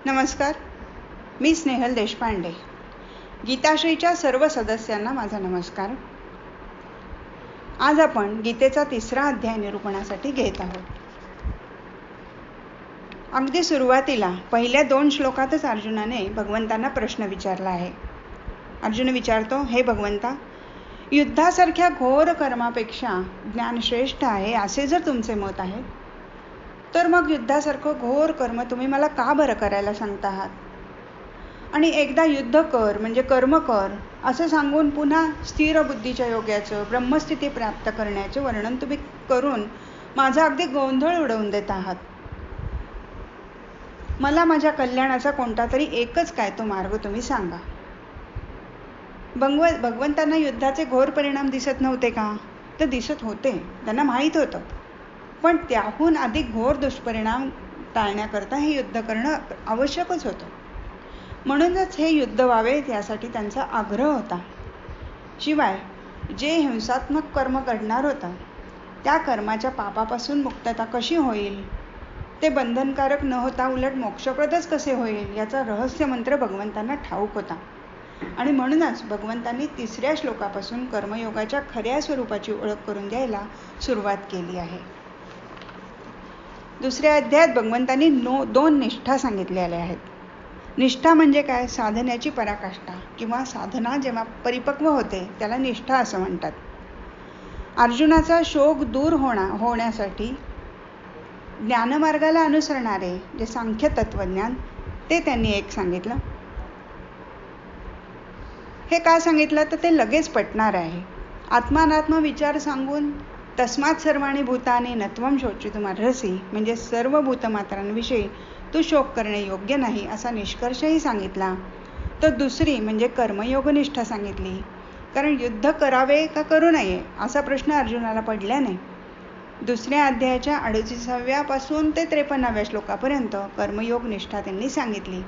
नमस्कार, मी स्नेहल देशपांडे. गीताश्रीच्या सर्व सदस्यांना माझा नमस्कार. आज आपण गीतेचा 3रा अध्याय निरूपणासाठी घेत आहोत. अगदी सुरुवातीला पहिल्या 2 श्लोकातच अर्जुनाने भगवंतांना प्रश्न विचारला आहे. अर्जुन विचारतो, हे भगवंता, युद्धासारख्या घोर कर्मापेक्षा ज्ञान श्रेष्ठ आहे असे जर तुमचे मत आहे, तर मग युद्धासारखं घोर कर्म तुम्ही मला का बरं करायला सांगता आहात? आणि एकदा युद्ध कर म्हणजे कर्म कर असं सांगून पुन्हा स्थिर बुद्धीच्या योग्याचं ब्रह्मस्थिती प्राप्त करण्याचे वर्णन तुम्ही करून माझा अगदी गोंधळ उडवून देत आहात. मला माझ्या कल्याणाचा कोणता तरी एकच काय तो मार्ग तुम्ही सांगा. भगवंतांना युद्धाचे घोर परिणाम दिसत नव्हते का? तर दिसत होते, त्यांना माहीत होतं. पण त्याहून अधिक घोर दुष्परिणाम टाळण्याकरता हे युद्ध करणं आवश्यकच होतं. म्हणूनच हे युद्ध व्हावे यासाठी त्यांचा आग्रह होता. शिवाय जे हिंसात्मक कर्म घडणार होतं त्या कर्माच्या पापापासून मुक्तता कशी होईल, ते बंधनकारक न होता उलट मोक्षप्रदच कसे होईल याचा रहस्य मंत्र भगवंतांना ठाऊक होता. आणि म्हणूनच भगवंतांनी 3ऱ्या श्लोकापासून कर्मयोगाच्या खऱ्या स्वरूपाची ओळख करून द्यायला सुरुवात केली आहे. 2ऱ्या अध्यायात भगवंतांनी 2 निष्ठा सांगितलेल्या आहेत. निष्ठा म्हणजे काय? साधण्याची पराकाष्ठा किंवा साधना जेव्हा परिपक्व होते त्याला निष्ठा असं म्हणतात. अर्जुनाचा शोक दूर होण्यासाठी ज्ञानमार्गाला अनुसरणारे जे सांख्य तत्वज्ञान ते त्यांनी एक सांगितलं. हे का सांगितलं तर ते लगेच पटणार आहे. आत्मानात्म विचार सांगून तस्मात् सर्वाणि भूतानि न त्वं शोचितुमर्हसि म्हणजे सर्व भूतमात्रांविषयी तू शोक करणे योग्य नाही असा निष्कर्षही सांगितला. तर 2री म्हणजे कर्मयोगनिष्ठा सांगितली. कारण युद्ध करावे का करू नये असा प्रश्न अर्जुनाला पडल्याने 2ऱ्या अध्यायाच्या 38व्यापासून ते 53व्या श्लोकापर्यंत कर्मयोग निष्ठा त्यांनी सांगितली.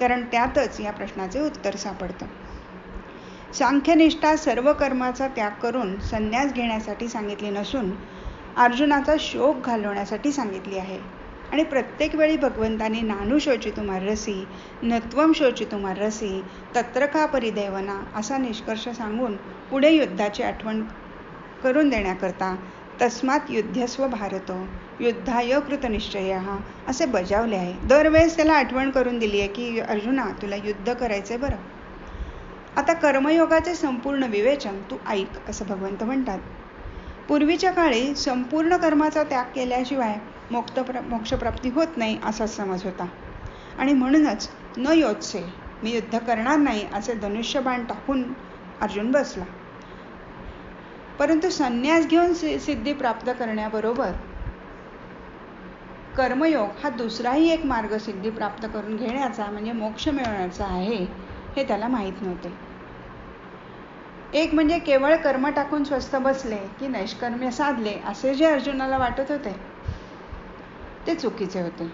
कारण त्यातच या प्रश्नाचे उत्तर सापडतं. सांख्यनिष्ठा सर्व कर्माचा त्याग करून संन्यास घेण्यासाठी सांगितली नसून अर्जुनाचा शोक घालवण्यासाठी सांगितली आहे. आणि प्रत्येक वेळी भगवंतांनी नानु शोचितुमर्हसि न त्वं शोचितुमर्हसि तत्र का परिदेवना असा निष्कर्ष सांगून पुढे युद्धाची आठवण करून देण्याकरता तस्मात् युध्यस्व भारतो युद्धाय कृतनिश्चयः असे बजावले आहे. दरवेळेस त्याला आठवण करून दिली आहे की अर्जुना तुला युद्ध करायचंय बरं. आता कर्मयोगाचे संपूर्ण विवेचन तू ऐक असं भगवंत म्हणतात. पूर्वीच्या काळी संपूर्ण कर्माचा त्याग केल्याशिवाय मोक्षप्राप्ती होत नाही असाच समज होता. आणि म्हणूनच न योत्से मी युद्ध करणार नाही असे धनुष्यबाण टाकून अर्जुन बसला. परंतु संन्यास घेऊन सिद्धी प्राप्त करण्याबरोबर कर्मयोग हा दुसराही एक मार्ग सिद्धी प्राप्त करून घेण्याचा म्हणजे मोक्ष मिळवण्याचा आहे हे त्याला माहीत नव्हते. एक म्हणजे केवळ कर्म टाकून स्वस्थ बसले की नैष्कर्म्य साधले असे जे अर्जुनाला वाटत होते ते चुकीचे होते.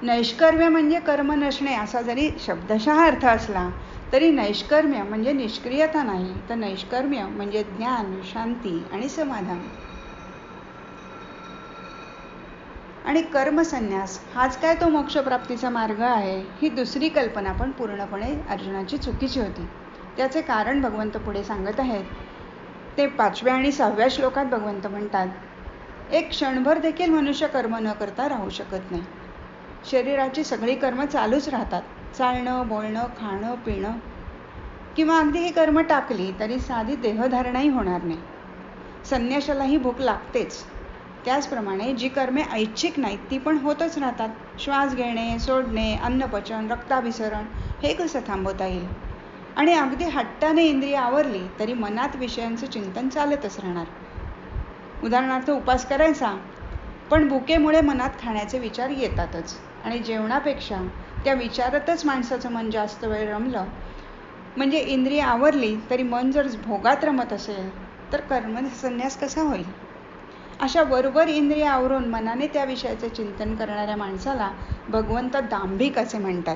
नैष्कर्म्य म्हणजे कर्म नसणे असा जरी शब्दशः अर्थ असला तरी नैष्कर्म्य म्हणजे निष्क्रियता नाही, तर नैष्कर्म्य म्हणजे ज्ञान, शांती आणि समाधान. आणि कर्मसन्यास हाच काय तो मोक्षप्राप्तीचा मार्ग आहे ही 2री कल्पना पण पूर्णपणे अर्जुनाची चुकीची होती. त्याचे कारण भगवंत पुढे सांगत आहेत. ते 5व्या आणि 6व्या श्लोकात भगवंत म्हणतात, एक क्षणभर देखील मनुष्य कर्म न करता राहू शकत नाही. शरीराची सगळी कर्म चालूच राहतात. चालणं, बोलणं, खाणं, पिणं किंवा अगदी ही कर्म टाकली तरी साधी देहधारणाही होणार नाही. संन्याशालाही भूक लागतेच. त्याचप्रमाणे जी कर्मे ऐच्छिक नाहीत ती पण होतच राहतात. श्वास घेणे, सोडणे, अन्नपचन, रक्ताभिसरण हे कसं थांबवता येईल? आणि अगदी हट्टाने इंद्रिय आवरली तरी मनात विषयांचं चिंतन चालतच राहणार. उदाहरणार्थ उपास करायचा पण भुकेमुळे मनात खाण्याचे विचार येतातच. आणि जेवणापेक्षा त्या विचारातच माणसाचं मन जास्त वेळ रमलं म्हणजे इंद्रिय आवरली तरी मन जर भोगात रमत असेल तर कर्मसन्यास कसा होईल? अशा वरवर इंद्रिय आवरून मनाने त्या विषयाचे चिंतन करणाऱ्या माणसाला भगवंत दांभिक असे म्हणतात.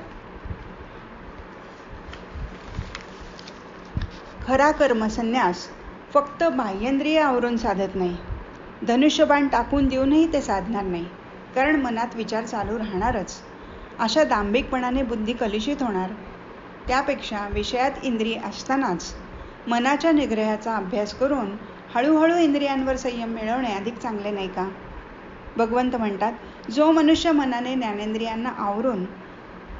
खरा कर्मसन्यास फक्त बाह्येंद्रिय आवरून साधत नाही. धनुष्यबाण टाकून देऊनही ते साधणार नाही, कारण मनात विचार चालू राहणारच. अशा दांभिकपणाने बुद्धी कलुषित होणार. त्यापेक्षा विषयात इंद्रिय असतानाच मनाच्या निग्रहाचा अभ्यास करून हळूहळू इंद्रियांवर संयम मिळवणे अधिक चांगले नाही का? भगवंत म्हणतात, जो मनुष्य मनाने ज्ञानेंद्रियांना आवरून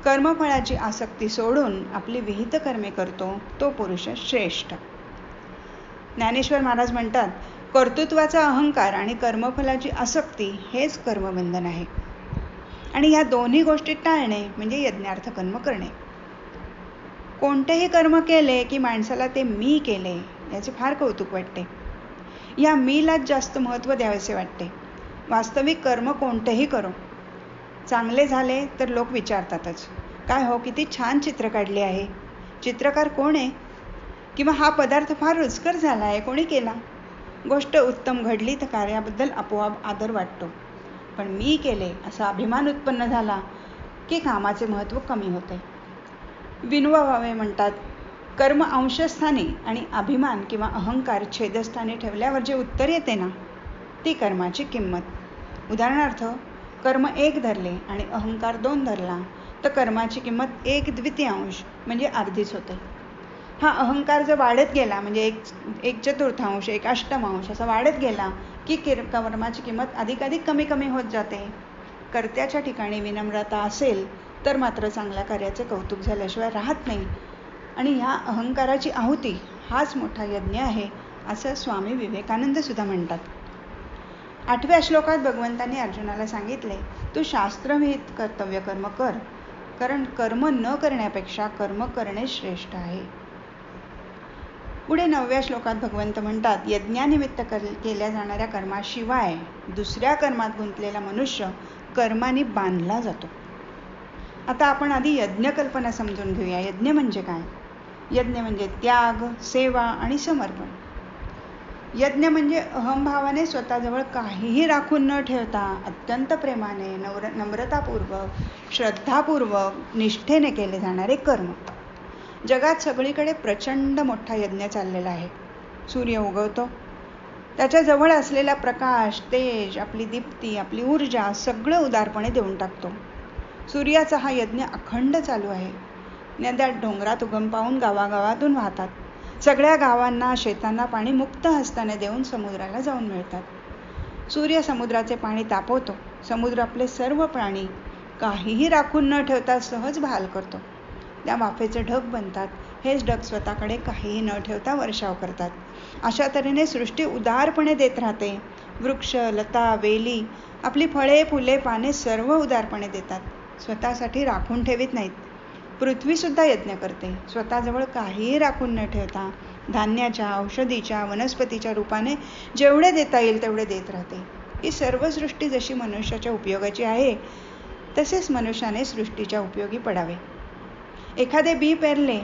कर्मफळाची आसक्ती सोडून आपली विहित कर्मे करतो तो पुरुष श्रेष्ठ. ज्ञानेश्वर महाराज म्हणतात, कर्तृत्वाचा अहंकार आणि कर्मफलाची आसक्ती हेच कर्मबंधन आहे. आणि या दोन्ही गोष्टी टाळणे म्हणजे यज्ञार्थ कर्म करणे. कोणतेही कर्म केले की माणसाला ते मी केले याचे फार कौतुक वाटते. या मीलाच जास्त महत्त्व द्यावेसे वाटते. वास्तविक कर्म कोणतेही करो, चांगले झाले तर लोक विचारतातच, काय हो किती छान चित्र काढले आहे, चित्रकार कोण आहे, किंवा हा पदार्थ फार रुचकर झाला आहे, कोणी केला. गोष्ट उत्तम घडली तर कार्याबद्दल आपोआप आदर वाटतो. पण मी केले असा अभिमान उत्पन्न झाला की कामाचे महत्त्व कमी होते. विनोबा भावे म्हणतात, कर्म अंशस्थानी आणि अभिमान किंवा अहंकार छेदस्थानी ठेवल्यावर जे उत्तर येते ना, ती कर्माची किंमत. उदाहरणार्थ, कर्म 1 धरले आणि अहंकार 2 धरला तर कर्माची किंमत 1/2 म्हणजे अर्धीच होते. हा अहंकार जर वाढत गेला म्हणजे 1/4 1/8 असा वाढत गेला की कर्माची किंमत अधिकाधिक कमी होत जाते. कर्त्याच्या ठिकाणी विनम्रता असेल तर मात्र चांगल्या कार्याचे कौतुक झाल्याशिवाय राहत नाही. आणि ह्या अहंकाराची आहुती हाच मोठा यज्ञ आहे असं स्वामी विवेकानंद सुद्धा म्हणतात. 8व्या श्लोकात भगवंतांनी अर्जुनाला सांगितले, तू शास्त्रविहित कर्तव्य कर्म कर, कारण कर्म न करण्यापेक्षा कर्म करणे श्रेष्ठ आहे. पुढे 9व्या श्लोकात भगवंत म्हणतात, यज्ञानिमित्त केल्या जाणाऱ्या कर्माशिवाय दुसऱ्या कर्मात गुंतलेला मनुष्य कर्माने बांधला जातो. आता आपण आधी यज्ञ कल्पना समजून घेऊया. यज्ञ म्हणजे काय? यज्ञ म्हणजे त्याग, सेवा आणि समर्पण. यज्ञ म्हणजे अहंभावाने स्वतःजवळ काहीही राखून न ठेवता अत्यंत प्रेमाने, नम्रतापूर्वक, श्रद्धापूर्वक, निष्ठेने केले जाणारे कर्म. जगात सगळीकडे प्रचंड मोठा यज्ञ चाललेला आहे. सूर्य उगवतो, त्याच्या जवळ असलेला प्रकाश, तेज, आपली दीप्ती, आपली ऊर्जा सगळं उदारपणे देऊन टाकतो. सूर्याचा हा यज्ञ अखंड चालू आहे. नद्या डोंगरात उगम पावून गावागावातून वाहतात. सगळ्या गावांना, शेतांना पाणी मुक्त हस्ताने देऊन समुद्राला जाऊन मिळतात. सूर्य समुद्राचे पाणी तापवतो. समुद्र आपले सर्व प्राणी काहीही राखून न ठेवता सहज बहाल करतो. त्या वाफेचे ढग बनतात. हेच ढग स्वतःकडे काहीही न ठेवता वर्षाव करतात. अशा तऱ्हेने सृष्टी उदारपणे देत राहते. वृक्ष, लता, वेली आपली फळे, फुले, पाने सर्व उदारपणे देतात. स्वतःसाठी राखून ठेवीत नाहीत. पृथ्वी सुद्धा यज्ञ करते. स्वतःजवळ काहीही राखून न ठेवता धान्याच्या, औषधीच्या, वनस्पतीच्या रूपाने जेवढे देता येईल तेवढे देत राहते. ही सर्व सृष्टी जशी मनुष्याच्या उपयोगाची आहे तसेच मनुष्याने सृष्टीच्या उपयोगी पडावे. एखादे बी पेरले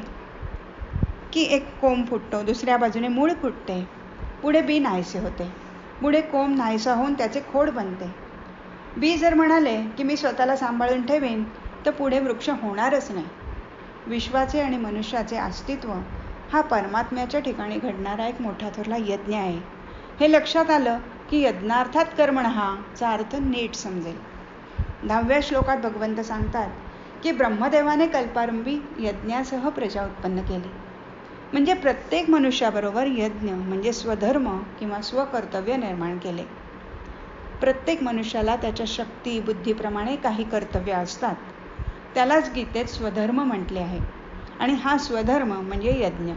की एक कोंब फुटतो, दुसऱ्या बाजूने मूळ फुटते, पुढे बी नाहीसे होते, पुढे कोंब नाहीसा होऊन त्याचे खोड बनते. बी जर म्हणाले की मी स्वतःला सांभाळून ठेवीन तर पुढे वृक्ष होणारच नाही. विश्वाचे आणि मनुष्याचे अस्तित्व हा परमात्म्याच्या ठिकाणी घडणारा एक मोठा थोरला यज्ञ आहे. हे लक्षात आलं की यज्ञार्थात कर्मणः चा अर्थ नीट समजेल. 10व्या श्लोकात भगवंत सांगतात की ब्रह्मदेवाने कल्पारंभी यज्ञासह प्रजा उत्पन्न केली. म्हणजे प्रत्येक मनुष्याबरोबर यज्ञ म्हणजे स्वधर्म किंवा स्वकर्तव्य निर्माण केले. प्रत्येक मनुष्याला त्याच्या शक्ती, बुद्धीप्रमाणे काही कर्तव्य असतात. त्यालाच गीतेत स्वधर्म म्हटले आहे. आणि हा स्वधर्म म्हणजे यज्ञ.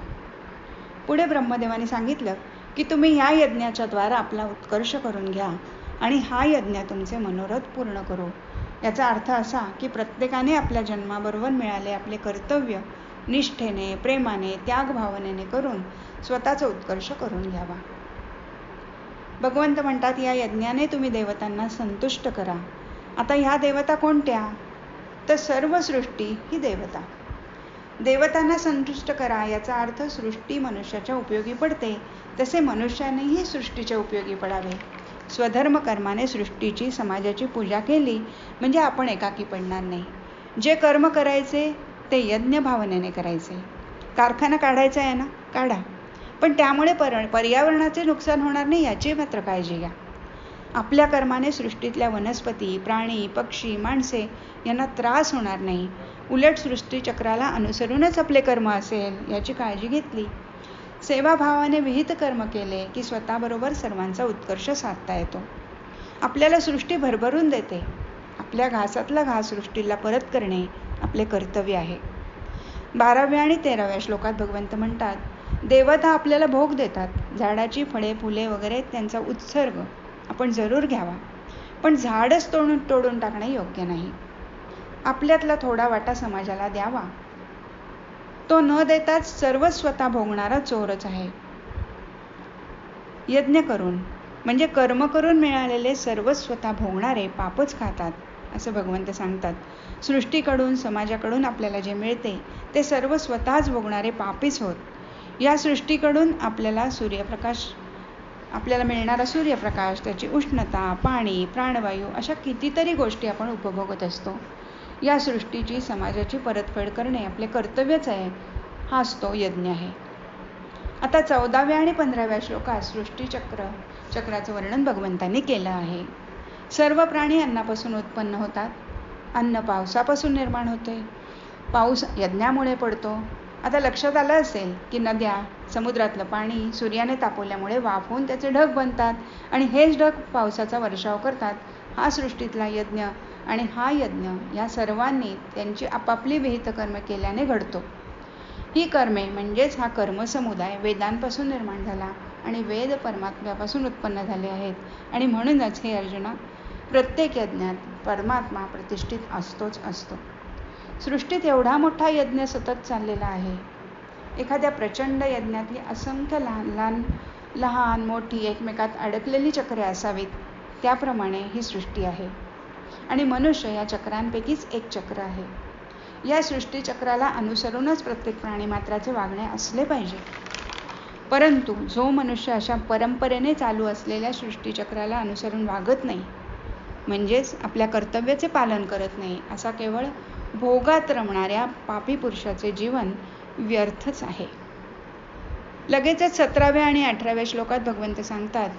पुढे ब्रह्मदेवाने सांगितलं की तुम्ही ह्या यज्ञाच्या द्वारा आपला उत्कर्ष करून घ्या आणि हा यज्ञ तुमचे मनोरथ पूर्ण करू. याचा अर्थ असा की प्रत्येकाने आपल्या जन्माबरोबर मिळाले आपले कर्तव्य निष्ठेने, प्रेमाने, त्याग भावनेने करून स्वतःचा उत्कर्ष करून घ्यावा. भगवंत म्हणतात, या यज्ञाने तुम्ही देवतांना संतुष्ट करा. आता ह्या देवता कोणत्या? तर सर्व सृष्टी ही देवता. देवतांना संतुष्ट करा याचा अर्थ सृष्टी मनुष्याच्या उपयोगी पडते तसे मनुष्यानेही सृष्टीच्या उपयोगी पडावे. स्वधर्म कर्माने सृष्टीची, समाजाची पूजा केली म्हणजे आपण एकाकी पडणार नाही. जे कर्म करायचे ते यज्ञ भावनेने करायचे. कारखाना काढायचा आहे ना, काढा, पण त्यामुळे पर्यावरणाचे नुकसान होणार नाही याची मात्र काळजी घ्या. आपल्या कर्माने सृष्टीतल्या वनस्पती, प्राणी, पक्षी, माणसे यांना त्रास होणार नाही. उलट सृष्टीचक्राला अनुसरूनच आपले कर्म असेल याची काळजी घेतली. सेवाभावाने विहित कर्म केले की स्वतःबरोबर सर्वांचा उत्कर्ष साधता येतो. आपल्याला सृष्टी भरभरून देते. आपल्या घासातला घास सृष्टीला परत करणे आपले कर्तव्य आहे. 12व्या आणि 13व्या श्लोकात भगवंत म्हणतात, देवता आपल्याला भोग देतात. झाडाची फळे, फुले वगैरे त्यांचा उत्सर्ग आपण जरूर घ्यावा, पण झाडच तोडून टाकणे योग्य नाही. आपल्यातला थोडा वाटा समाजाला द्यावा. तो न देताच सर्व स्वतः भोगणारा चोरच आहे. यज्ञ करून म्हणजे कर्म करून मिळालेले सर्व स्वतः भोगणारे पापच खातात असं भगवंत सांगतात. सृष्टीकडून, समाजाकडून आपल्याला जे मिळते ते सर्व स्वतःच भोगणारे पापीच होत. या सृष्टीकडून आपल्याला मिळणारा सूर्यप्रकाश, त्याची उष्णता, पाणी, प्राणवायू अशा कितीतरी गोष्टी आपण उपभोगत असतो. या सृष्टीची, समाजाची परतफेड करणे आपले कर्तव्यच आहे. हाच तो यज्ञ आहे. आता 14व्या आणि 15व्या श्लोकात सृष्टीचक्राचं वर्णन भगवंतांनी केलं आहे. सर्व प्राणी अन्नापासून उत्पन्न होतात. अन्न पावसापासून निर्माण होते. पाऊस यज्ञामुळे पडतो. आता लक्षात आलं असेल की नद्या, समुद्रातलं पाणी सूर्याने तापवल्यामुळे वाफ होऊन त्याचे ढग बनतात आणि हेच ढग पावसाचा वर्षाव करतात. हा सृष्टीतला यज्ञ आणि हा यज्ञ या सर्वांनी त्यांची आपापली विहित कर्म केल्याने घडतो. ही कर्मे म्हणजेच हा कर्मसमुदाय वेदांपासून निर्माण झाला आणि वेद परमात्म्यापासून उत्पन्न झाले आहेत. आणि म्हणूनच हे अर्जुना, प्रत्येक यज्ञात परमात्मा प्रतिष्ठित असतोच असतो. सृष्टीत एवढा मोठा यज्ञ सतत चाललेला आहे. एखाद्या प्रचंड यज्ञातली असंख्य लहान मोठी एकमेकात अडकलेली चक्रे असावीत, त्याप्रमाणे ही सृष्टी आहे. आणि मनुष्य या चक्रांपैकीच एक चक्र आहे. या सृष्टीचक्राला अनुसरूनच प्रत्येक प्राणीमात्राचे वागणे असले पाहिजे. परंतु जो मनुष्य अशा परंपरेने चालू असलेल्या सृष्टीचक्राला अनुसरून वागत नाही, म्हणजेच आपल्या कर्तव्याचे पालन करत नाही, असा केवळ भोगात रमणाऱ्या पापी पुरुषाचे जीवन व्यर्थच आहे. लगेचच 17व्या आणि 18व्या श्लोकात भगवंत सांगतात,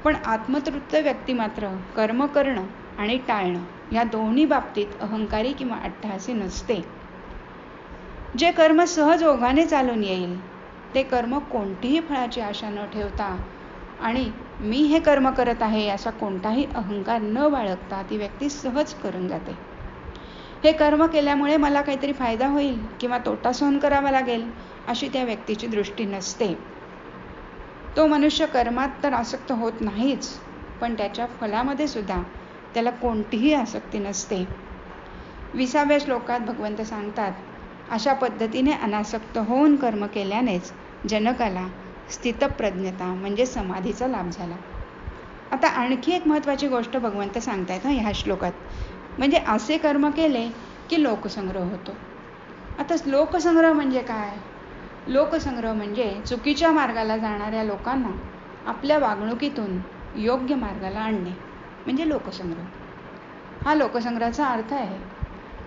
पण आत्मतृप्त व्यक्ती मात्र कर्म करणं आणि टाळणं या दोन्ही बाबतीत अहंकारी किंवा अट्टहासी नसते. जे कर्म सहज ओघाने चालून येईल ते कर्म कोणतीही फळाची आशा न ठेवता आणि मी हे कर्म करत आहे असा कोणताही अहंकार न बाळगता ती व्यक्ती सहज करून जाते. हे कर्म केल्यामुळे मला काहीतरी फायदा होईल किंवा तोटा सहन करावा लागेल अशी त्या व्यक्तीची दृष्टी नसते. तो मनुष्य कर्मात तर आसक्त होत नाहीच, पण त्याच्या फलामध्ये सुद्धा त्याला कोणतीही आसक्ती नसते. 20व्या श्लोकात भगवंत सांगतात, अशा पद्धतीने अनासक्त होऊन कर्म केल्यानेच जनकाला स्थितप्रज्ञता म्हणजे समाधीचा लाभ झाला. आता आणखी एक महत्त्वाची गोष्ट भगवंत सांगतायत ह्या श्लोकात, म्हणजे असे कर्म केले की लोकसंग्रह होतो. आता लोकसंग्रह म्हणजे काय? लोकसंग्रह म्हणजे चुकीच्या मार्गाला जाणाऱ्या लोकांना आपल्या वागणुकीतून योग्य मार्गाला आणणे म्हणजे लोकसंग्रह. हा लोकसंग्रहाचा अर्थ आहे.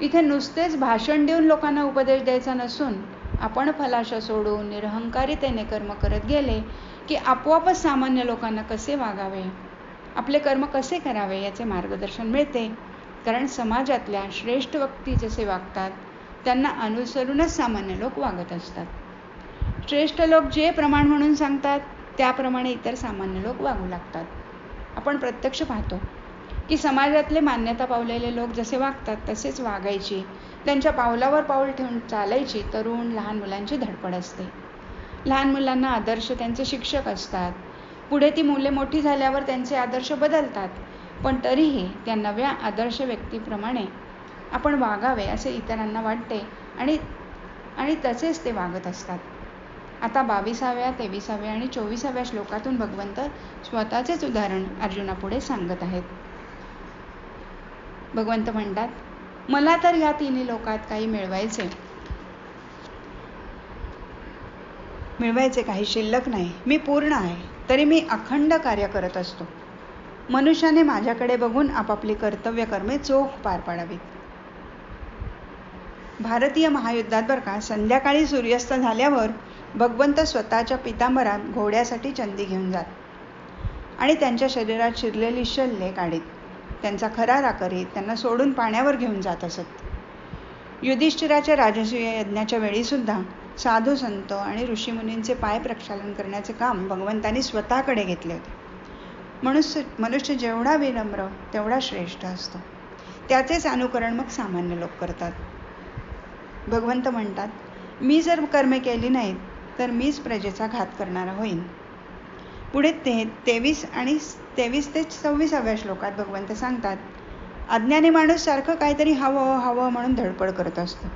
इथे नुसतेच भाषण देऊन लोकांना उपदेश द्यायचा नसून आपण फलाशा सोडून निरहंकारितेने कर्म करत गेले की आपोआपच सामान्य लोकांना कसे वागावे, आपले कर्म कसे करावे याचे मार्गदर्शन मिळते. कारण समाजातल्या श्रेष्ठ व्यक्ती जसे वागतात त्यांना अनुसरूनच सामान्य लोक वागत असतात. श्रेष्ठ लोक जे प्रमाण म्हणून सांगतात त्याप्रमाणे इतर सामान्य लोक वागू लागतात. आपण प्रत्यक्ष पाहतो की समाजातले मान्यता पावलेले लोक जसे वागतात तसेच वागायची, त्यांच्या पावलावर पाऊल ठेवून चालायची तरुण लहान मुलांची धडपड असते. लहान मुलांना आदर्श त्यांचे शिक्षक असतात. पुढे ती मुले मोठी झाल्यावर त्यांचे आदर्श बदलतात, पण तरीही त्या नव्या आदर्श व्यक्तीप्रमाणे आपण वागावे असे इतरांना वाटते आणि तसेच ते वागत असतात. आता 22व्या, 23व्या आणि 24व्या श्लोकातून भगवंत स्वतःचेच उदाहरण अर्जुनापुढे सांगत आहेत. भगवंत म्हणतात, मला तर या तिन्ही लोकात काही मिळवायचे काही शिल्लक नाही. मी पूर्ण आहे, तरी मी अखंड कार्य करत असतो. मनुष्याने माझ्याकडे बघून आपापली कर्तव्य कर्मे चोख पार पाडावीत. भारतीय महायुद्धात बरं का, संध्याकाळी सूर्यास्त झाल्यावर भगवंत स्वतःच्या पितांबरात घोड्यासाठी चंदी घेऊन जात. आणि त्यांच्या शरीरात शिरलेली शल्ये काढीत. त्यांचा खरारा करीत त्यांना सोडून पाण्यावर घेऊन जात असत. युधिष्ठिराच्या राजसूय यज्ञाच्या वेळीसुद्धा साधू संत आणि ऋषीमुनींचे पाय प्रक्षालन करण्याचे काम भगवंतांनी स्वतःकडे घेतले होते. मनुष्य जेवढा विनम्र तेवढा श्रेष्ठ असतो. त्याचेच अनुकरण मग सामान्य लोक करतात. भगवंत म्हणतात, मी जर कर्मे केली नाहीत तर मीच प्रजेचा घात करणारा होईन. पुढे 23 ते 26व्या श्लोकात भगवंत सांगतात, अज्ञानी माणूस सारखं काहीतरी हवं म्हणून धडपड करत असतो.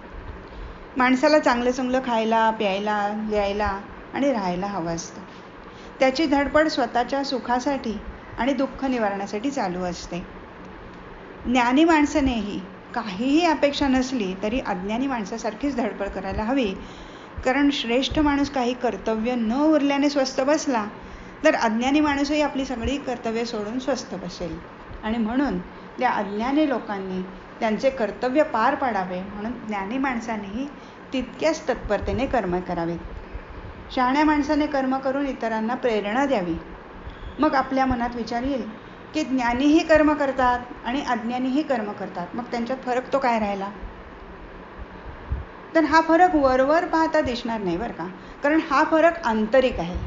माणसाला चांगलं चांगलं खायला, प्यायला, लिहायला आणि राहायला हवं असतं. त्याची धडपड स्वतःच्या सुखासाठी आणि दुःख निवारणासाठी चालू असते. ज्ञानी माणसानेही काहीही अपेक्षा नसली तरी अज्ञानी माणसासारखीच धडपड करायला हवी. कारण श्रेष्ठ माणूस काही कर्तव्य न उरल्याने स्वस्थ बसला तर अज्ञानी माणूसही आपली सगळी कर्तव्य सोडून स्वस्थ बसेल. आणि म्हणून त्या अज्ञानी लोकांनी त्यांचे कर्तव्य पार पाडावे म्हणून ज्ञानी माणसानेही तितक्याच तत्परतेने कर्म करावेत. शहाण्या माणसाने कर्म करून इतरांना प्रेरणा द्यावी. मग आपल्या मनात विचार येईल की ज्ञानीही कर्म करतात आणि अज्ञानीही कर्म करतात, मग त्यांच्यात फरक तो काय राहिला? तर हा फरक वरवर पाहता दिसणार नाही बरं का, कारण हा फरक आंतरिक आहे.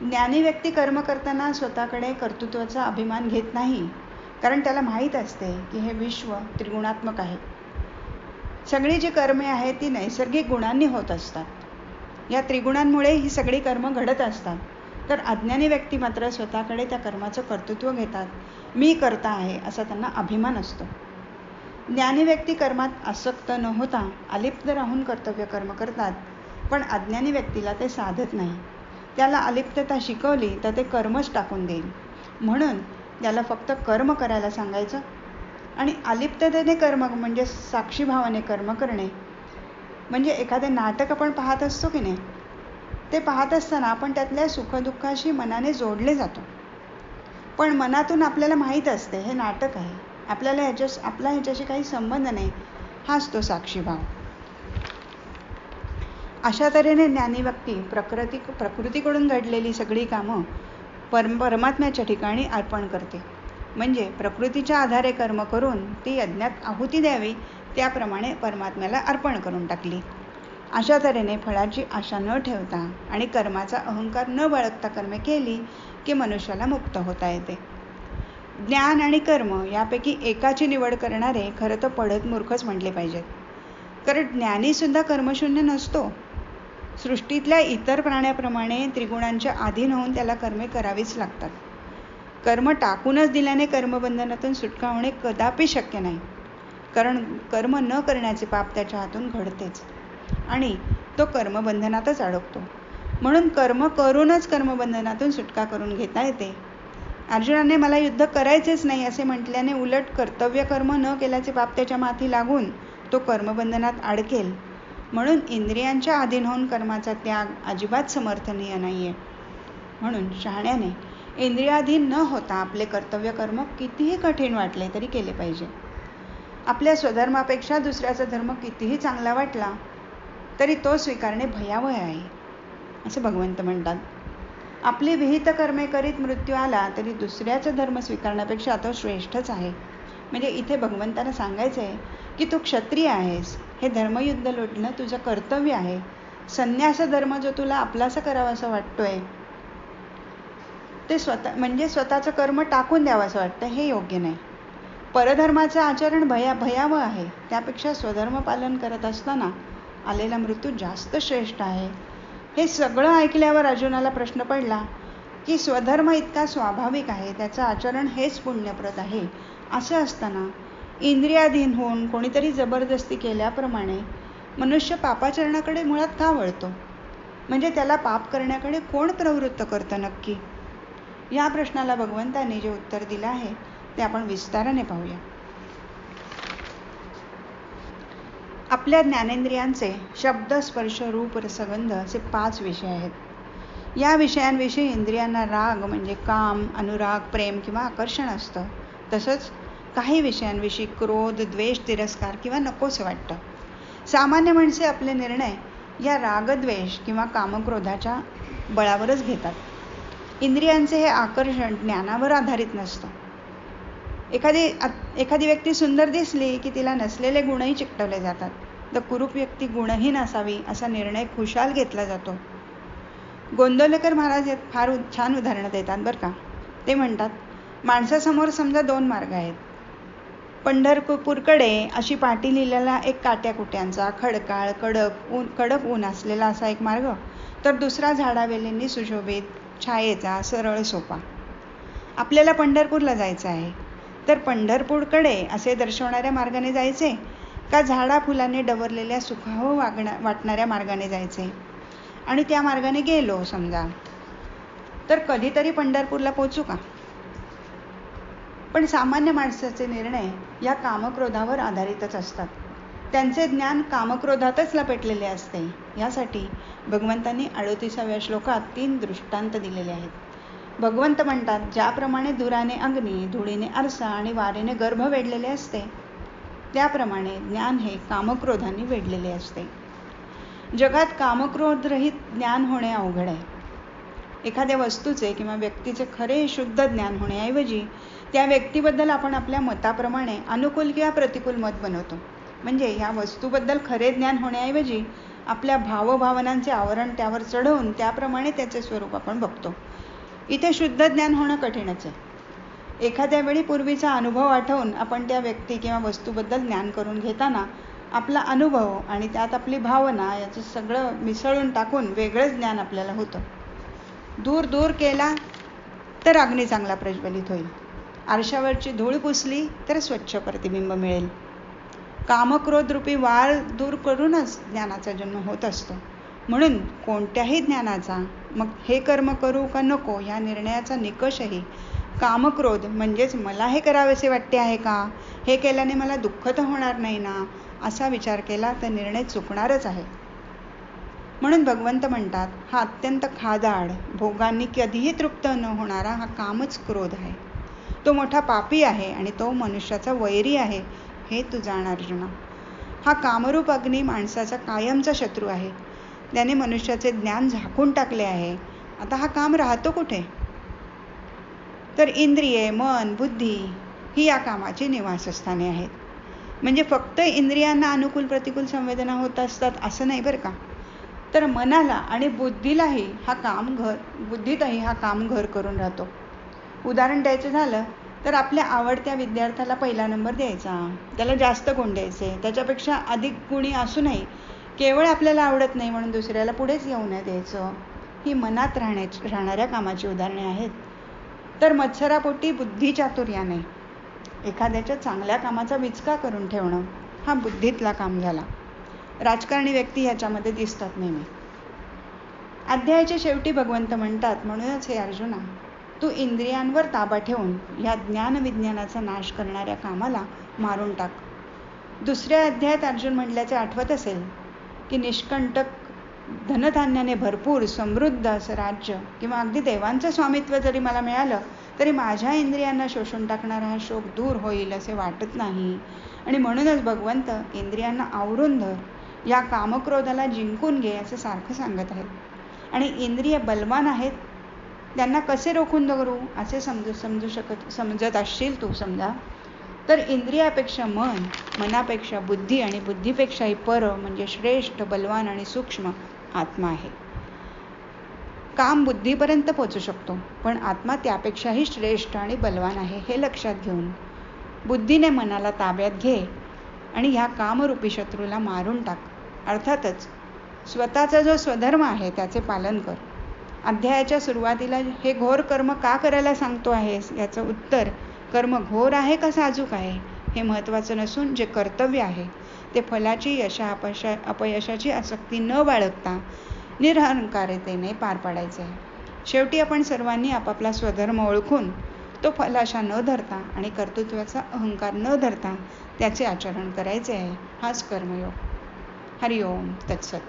ज्ञानी व्यक्ती कर्म करताना स्वतःकडे कर्तृत्वाचा अभिमान घेत नाही, कारण त्याला माहीत असते की हे विश्व त्रिगुणात्मक आहे. सगळी जी कर्मे आहेत ती नैसर्गिक गुणांनी होत असतात. या त्रिगुणांमुळे ही सगळी कर्म घडत असतात. तर अज्ञानी व्यक्ती मात्र स्वतःकडे त्या कर्माचं कर्तृत्व घेतात. मी करता आहे असा त्यांना अभिमान असतो. ज्ञानी व्यक्ती कर्मात आसक्त न होता अलिप्त राहून कर्तव्य कर्म करतात. पण अज्ञानी व्यक्तीला ते साधत नाही. त्याला अलिप्तता शिकवली तर ते कर्मच टाकून देईल. म्हणून त्याला फक्त कर्म करायला सांगायचं आणि अलिप्ततेने कर्म म्हणजे साक्षीभावाने कर्म करणे. म्हणजे एखादे नाटक आपण पाहत असतो की नाही, ते पाहत असताना आपण त्यातल्या सुखदुःखाशी मनाने जोडले जातो. पण मनातून आपल्याला माहीत असते हे नाटक आहे, आपला ह्याच्याशी काही संबंध नाही. हाच तो साक्षीभाव. अशा तऱ्हेने ज्ञानी व्यक्ती प्रकृतीकडून घडलेली सगळी कामं परमात्म्याच्या ठिकाणी अर्पण करते. म्हणजे प्रकृतीच्या आधारे कर्म करून ती यज्ञात आहुती द्यावी, त्याप्रमाणे परमात्म्याला अर्पण करून टाकली. अशा तऱ्हेने फळाची आशा न ठेवता आणि कर्माचा अहंकार न बाळगता कर्मे केली की मनुष्याला मुक्त होता येते. ज्ञान आणि कर्म यापैकी एकाची निवड करणारे खरं तर पढत मूर्खच म्हटले पाहिजेत. कारण ज्ञानीसुद्धा कर्मशून्य नसतो. सृष्टीतल्या इतर प्राण्याप्रमाणे त्रिगुणांच्या अधीन होऊन त्याला कर्मे करावीच लागतात. कर्म टाकूनच दिल्याने कर्मबंधनातून सुटका होणे कदापि शक्य नाही. कारण कर्म न करण्याचे पाप त्याच्या हातून घडतेच आणि तो कर्मबंधनातच अडकतो. म्हणून कर्म करूनच कर्मबंधनातून सुटका करून घेता येते. अर्जुनाने मला युद्ध करायचेच नाही असे म्हटल्याने उलट कर्तव्य कर्म न केल्याचे पाप त्याच्या माथी लागून तो कर्मबंधनात अडकेल. म्हणून इंद्रियांच्या अधीन होऊन कर्माचा त्याग अजिबात समर्थनीय नाहीये. म्हणून शहाण्याने इंद्रियाधीन न होता आपले कर्तव्य कर्म कितीही कठीण वाटले तरी केले पाहिजे. आपल्या स्वधर्मापेक्षा दुसऱ्याचा धर्म कितीही चांगला वाटला तरी तो स्वीकारणे भयावह आहे असे भगवंत म्हणतात. आपली विहित कर्मे करीत मृत्यू आला तरी दुसऱ्याचा धर्म स्वीकारण्यापेक्षा तो श्रेष्ठच आहे. म्हणजे इथे भगवंताला सांगायचं आहे की तू क्षत्रिय आहेस, हे धर्मयुद्ध लढणं तुझं कर्तव्य आहे. संन्यास धर्म जो तुला आपलासा करावा असं वाटतोय ते स्वतःचं कर्म टाकून द्यावं असं वाटतं, हे योग्य नाही. परधर्माचं आचरण भयावह आहे. त्यापेक्षा स्वधर्म पालन करत असताना आलेला मृत्यू जास्त श्रेष्ठ आहे. हे सगळं ऐकल्यावर अर्जुनाला प्रश्न पडला की स्वधर्म इतका स्वाभाविक आहे, त्याचं आचरण हेच पुण्यप्रद आहे. असं असताना इंद्रियाधीन होऊन कोणीतरी जबरदस्ती केल्याप्रमाणे मनुष्य पापाचरणाकडे मुळात का वळतो? म्हणजे त्याला पाप करण्याकडे कोण प्रवृत्त करतं नक्की? या प्रश्नाला भगवंतांनी जे उत्तर दिलं आहे ते आपण विस्ताराने पाहूया. आपल्या ज्ञानेंद्रियांचे शब्द, स्पर्श, रूप, रसगंध असे 5 विषय आहेत. या विषयांविषयी इंद्रियांना राग म्हणजे काम, अनुराग, प्रेम किंवा आकर्षण असतं. तसंच काही विषयांविषयी क्रोध, द्वेष, तिरस्कार किंवा नकोसं वाटतं. सामान्य माणसे आपले निर्णय या रागद्वेष किंवा कामक्रोधाच्या बळावरच घेतात. इंद्रियांचे हे आकर्षण ज्ञानावर आधारित नसतं. एखादी व्यक्ती सुंदर दिसली की तिला नसलेले गुणही चिकटवले जातात. तर कुरूप व्यक्ती गुणहीन असावी असा निर्णय खुशाल घेतला जातो. गोंदवलेकर महाराज फार छान उदाहरणं देतात बरं का. ते म्हणतात, माणसासमोर समजा 2 मार्ग आहेत. पंढरपूरकडे अशी पाटी लिहिलेला एक काट्याकुट्यांचा खडकाळ कडक ऊन असलेला असा एक मार्ग, तर दुसरा झाडावेलींनी सुशोभित छायेचा सरळ सोपा. आपल्याला पंढरपूरला जायचं आहे, तर पंढरपूरकडे असे दर्शवणाऱ्या मार्गाने जायचे का झाडा फुलाने डवरलेल्या सुखावं वाटणाऱ्या मार्गाने जायचे. आणि त्या मार्गाने गेलो समजा, तर कधीतरी पंढरपूरला पोचू का? पण सामान्य माणसाचे निर्णय या कामक्रोधावर आधारितच असतात. त्यांचे ज्ञान कामक्रोधातच लपेटलेले असते. यासाठी भगवंतांनी 38व्या श्लोकात 3 दृष्टांत दिलेले आहेत. भगवंत म्हणतात, ज्याप्रमाणे धुराने अग्नी, धुळीने आरसा आणि वारेने गर्भ वेढलेले असते, त्याप्रमाणे ज्ञान हे कामक्रोधाने वेढलेले असते. जगात कामक्रोधरहित ज्ञान होणे अवघड आहे. एखाद्या वस्तूचे किंवा व्यक्तीचे खरे शुद्ध ज्ञान होण्याऐवजी त्या व्यक्तीबद्दल आपण आपल्या मताप्रमाणे अनुकूल किंवा प्रतिकूल मत बनवतो. म्हणजे या वस्तूबद्दल खरे ज्ञान होण्याऐवजी आपल्या भावभावनांचे आवरण त्यावर चढवून त्याप्रमाणे त्याचे स्वरूप आपण बघतो. इथे शुद्ध ज्ञान होणं कठीणच आहे. एखाद्या वेळी पूर्वीचा अनुभव आठवून आपण त्या व्यक्ती किंवा वस्तूबद्दल ज्ञान करून घेताना आपला अनुभव आणि त्यात आपली भावना याचं सगळं मिसळून टाकून वेगळंच ज्ञान आपल्याला होतं. दूर केला तर अग्नी चांगला प्रज्वलित होईल. आरशावरची धूळ पुसली तर स्वच्छ प्रतिबिंब मिळेल. कामक्रोधरूपी वाळ दूर करूनच ज्ञानाचा जन्म होत असतो. म्हणून कोणत्याही ज्ञानाचा, मग हे कर्म करू का नको या निर्णयाचा निकषही कामक्रोध म्हणजेच मला हे करावेसे वाटते आहे का, हे केल्याने मला दुःख तर होणार नाही ना, असा विचार केला तर निर्णय चुकणारच आहे. म्हणून भगवंत म्हणतात, हा अत्यंत खादाड, भोगांनी कधीही तृप्त न होणारा हा कामच क्रोध आहे. तो मोठा पापी आहे आणि तो मनुष्याचा वैरी आहे, हे तू जाण अर्जुना. हा कामरूप अग्नी माणसाचा कायमचा शत्रू आहे. त्याने मनुष्याचे ज्ञान झाकून टाकले आहे. आता हा काम राहतो कुठे? तर इंद्रिये, मन, बुद्धी ही या कामाची निवासस्थाने आहेत. म्हणजे फक्त इंद्रियांना अनुकूल प्रतिकूल संवेदना होत असतात असं नाही बरं का. तर मनाला आणि बुद्धीतही हा काम घर करून राहतो. उदाहरण द्यायचं झालं तर आपल्या आवडत्या विद्यार्थ्याला पहिला नंबर द्यायचा, त्याला जास्त गुण द्यायचे, त्याच्यापेक्षा अधिक गुणी असूनही केवळ आपल्याला आवडत नाही म्हणून दुसऱ्याला पुढेच येऊ न द्यायचं, ही मनात राहणाऱ्या कामाची उदाहरणे आहेत. तर मत्सरापोटी बुद्धिचातुर्याने एखाद्याच्या चांगल्या कामाचा विचका करून ठेवणं हा बुद्धीतला काम झाला. राजकारणी व्यक्ती ह्याच्यामध्ये दिसतात नेहमी. अध्यायाच्या शेवटी भगवंत म्हणतात, म्हणूनच हे अर्जुना, तू इंद्रियांवर ताबा ठेवून या ज्ञानविज्ञानाचा नाश करणाऱ्या कामाला मारून टाक. दुसऱ्या अध्यायात अर्जुन म्हटल्याचे आठवत असेल की निष्कंटक धनधान्याने भरपूर समृद्ध असं राज्य किंवा अगदी देवांचं स्वामित्व जरी मला मिळालं तरी माझ्या इंद्रियांना शोषून टाकणारा हा शोक दूर होईल असे वाटत नाही. आणि म्हणूनच भगवंत इंद्रियांना आवरून धर, या कामक्रोधाला जिंकून घे असं सारखं सांगत आहेत. आणि इंद्रिय बलवान आहेत, त्यांना कसे रोखून धरू असे समजत असशील तू समजा, तर इंद्रियापेक्षा मन, मनापेक्षा बुद्धी आणि बुद्धीपेक्षाही पर म्हणजे श्रेष्ठ, बलवान आणि सूक्ष्म आत्मा आहे. काम बुद्धीपर्यंत पोहोचू शकतो, पण आत्मा त्यापेक्षाही श्रेष्ठ आणि बलवान आहे हे लक्षात घेऊन बुद्धीने मनाला ताब्यात घे आणि ह्या कामरूपी शत्रूला मारून टाक. अर्थातच स्वतःचा जो स्वधर्म आहे त्याचे पालन कर. अध्यायाच्या सुरुवातीला हे घोर कर्म का करायला सांगतो आहेस याचं उत्तर कर्म घोर आहे का साजूक आहे हे महत्त्वाचं नसून जे कर्तव्य आहे ते फलाची अपयशाची आसक्ती न बाळगता निरहंकारितेने पार पाडायचे आहे. शेवटी आपण सर्वांनी आपापला स्वधर्म ओळखून तो फलाशा न धरता आणि कर्तृत्वाचा अहंकार न धरता त्याचे आचरण करायचे आहे. हाच कर्मयोग. हरिओम तत्सत.